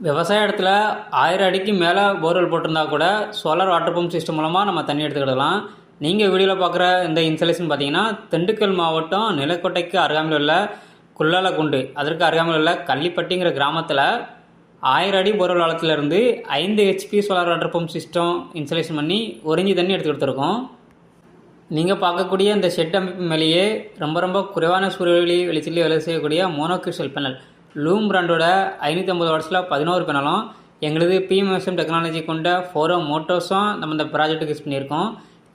விவசாய இடத்துல 1000 அடிக்கு மேலே போர்வெல் போட்டிருந்தா கூட சோலார் வாட்டர் பம்ப் சிஸ்டம் மூலமாக நம்ம தண்ணி எடுத்துக்கிடலாம். நீங்கள் வீடியோவில் பார்க்குற இந்த இன்ஸ்டாலேஷன் பார்த்தீங்கன்னா திண்டுக்கல் மாவட்டம் நிலக்கோட்டைக்கு அருகாமையில் உள்ள குள்ளாலக்குண்டு, அதற்கு அருகாமையில் உள்ள கள்ளிப்பட்டிங்கிற கிராமத்தில் 1000 அடி போர்வெல் ஆழத்திலிருந்து 5 HP solar water pump system installation பண்ணி ஒரிஞ்சி தண்ணி எடுத்து கொடுத்துருக்கோம். நீங்கள் பார்க்கக்கூடிய இந்த ஷெட் அமைப்பு மேலேயே ரொம்ப குறைவான சூரிய வெளிச்சத்தில் வேலை செய்யக்கூடிய மோனோக்ரிஸ்டல் பேனல் லூம் பிராண்டோட 550 வாட்ஸில் 11 பேனலும் எங்களது பிஎம்எஸ்எம் டெக்னாலஜி கொண்ட 4 மோட்டர்ஸும் நம்ம இந்த ப்ராஜெக்ட்டுக்கு யூஸ் பண்ணியிருக்கோம்.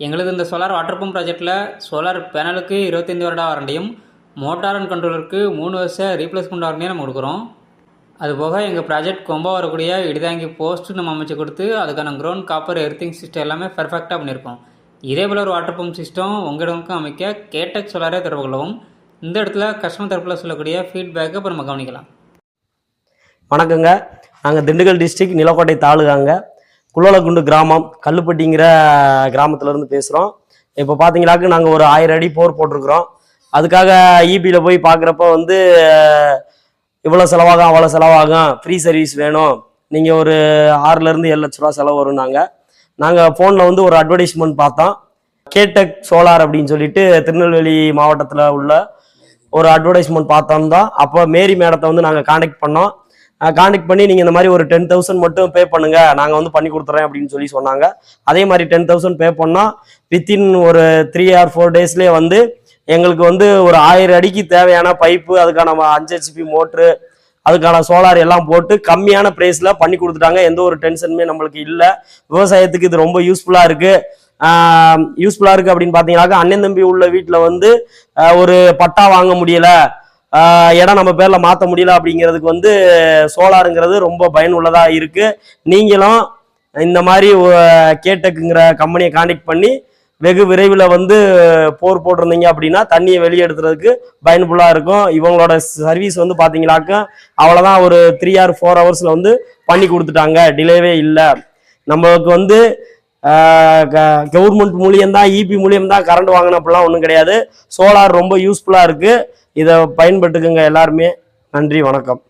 எங்களது இந்த சோலார் வாட்டர் பம்ப் ப்ராஜெக்டில் சோலார் பேனலுக்கு 25 வருட வாரண்டியும், மோட்டார் அண்ட் கண்ட்ரோலருக்கு 3 வருஷம் ரீப்ளேஸ்மெண்ட் வாரண்டியும் நம்ம கொடுக்குறோம். அதுபோக எங்கள் ப்ராஜெக்ட் கொம்பா வரக்கூடிய இடிதாங்கி போஸ்ட்டு நம்ம அமைச்சு கொடுத்து அதுக்கான க்ரௌண்ட் காப்பர் எர்த்திங் சிஸ்டம் எல்லாமே பர்ஃபெக்டாக பண்ணியிருக்கோம். இதே போல் ஒரு வாட்டர் பம்ப் சிஸ்டம் உங்கள் இடமுக்கும் அமைக்க கேடெக் சோலாரே தொடர்பு கொள்ளவும். இந்த இடத்துல கஸ்டமர் தரப்பில் சொல்லக்கூடிய ஃபீட்பேக்கை இப்போ நம்ம கவனிக்கலாம். வணக்கங்க, நாங்கள் திண்டுக்கல் டிஸ்ட்ரிக்ட் நிலக்கோட்டை தாலுகாங்க, குள்ளலக்குண்டு கிராமம் கல்லுப்பட்டிங்கிற கிராமத்துலேருந்து பேசுகிறோம். இப்போ பார்த்தீங்கன்னாக்கு நாங்கள் ஒரு 1000 அடி போர் போட்டிருக்கிறோம். அதுக்காக இபியில் போய் பார்க்குறப்ப வந்து இவ்வளோ செலவாகும் அவ்வளோ செலவாகும், ஃப்ரீ சர்வீஸ் வேணும், நீங்கள் ஒரு 6 7 லட்ச ரூபா செலவு வரும்னாங்க. நாங்கள் ஃபோனில் வந்து ஒரு அட்வர்டைஸ்மெண்ட் பார்த்தோம். கேடெக் சோலார் அப்படின்னு சொல்லிட்டு திருநெல்வேலி மாவட்டத்தில் உள்ள ஒரு அட்வர்டைஸ்மெண்ட் பார்த்தோம் தான். அப்போ மேரி மேடத்தை வந்து நாங்கள் காண்டாக்ட் பண்ணோம். காண்டாக்ட் பண்ணி நீங்கள் இந்த மாதிரி ஒரு 10,000 மட்டும் பே பண்ணுங்க, நாங்கள் வந்து பண்ணி கொடுத்துறேன் அப்படின்னு சொல்லி சொன்னாங்க. அதே மாதிரி 10,000 பே பண்ணால் வித்தின் ஒரு 3 or 4 டேஸ்லேயே வந்து எங்களுக்கு வந்து ஒரு 1000 அடிக்கு தேவையான பைப்பு, அதுக்கான 5 HP மோட்ரு, அதுக்கான சோலார் எல்லாம் போட்டு கம்மியான ப்ரைஸில் பண்ணி கொடுத்துட்டாங்க. எந்த ஒரு டென்ஷனுமே நம்மளுக்கு இல்லை. விவசாயத்துக்கு இது ரொம்ப யூஸ்ஃபுல்லாக இருக்குது. அப்படின்னு பார்த்தீங்கன்னாக்கா அண்ணன் தம்பி உள்ள வீட்டில் வந்து ஒரு பட்டா வாங்க முடியலை, இடம் நம்ம பேரில் மாற்ற முடியல அப்படிங்கிறதுக்கு வந்து சோலாருங்கிறது ரொம்ப பயனுள்ளதாக இருக்குது. நீங்களும் இந்த மாதிரி கேடெக்குங்கிற கம்பெனியை காண்டாக்ட் பண்ணி வெகு விரைவில் வந்து போர் போட்டிருந்தீங்க அப்படின்னா தண்ணியை வெளியே எடுத்துறதுக்கு பயனுள்ளதாக இருக்கும். இவங்களோட சர்வீஸ் வந்து பார்த்தீங்கன்னாக்கா அவ்வளோதான், ஒரு 3 or 4 ஹவர்ஸில் வந்து பண்ணி கொடுத்துட்டாங்க, டிலேவே இல்லை. நம்மளுக்கு வந்து கவர்மெண்ட் மூலியம்தான், இபி மூலியம்தான் கரண்ட் வாங்கணும் அப்படிலாம் ஒன்றும் கிடையாது. சோலார் ரொம்ப யூஸ்ஃபுல்லாக இருக்குது. இதை பயன்பட்டுக்குங்க எல்லாருமே. நன்றி, வணக்கம்.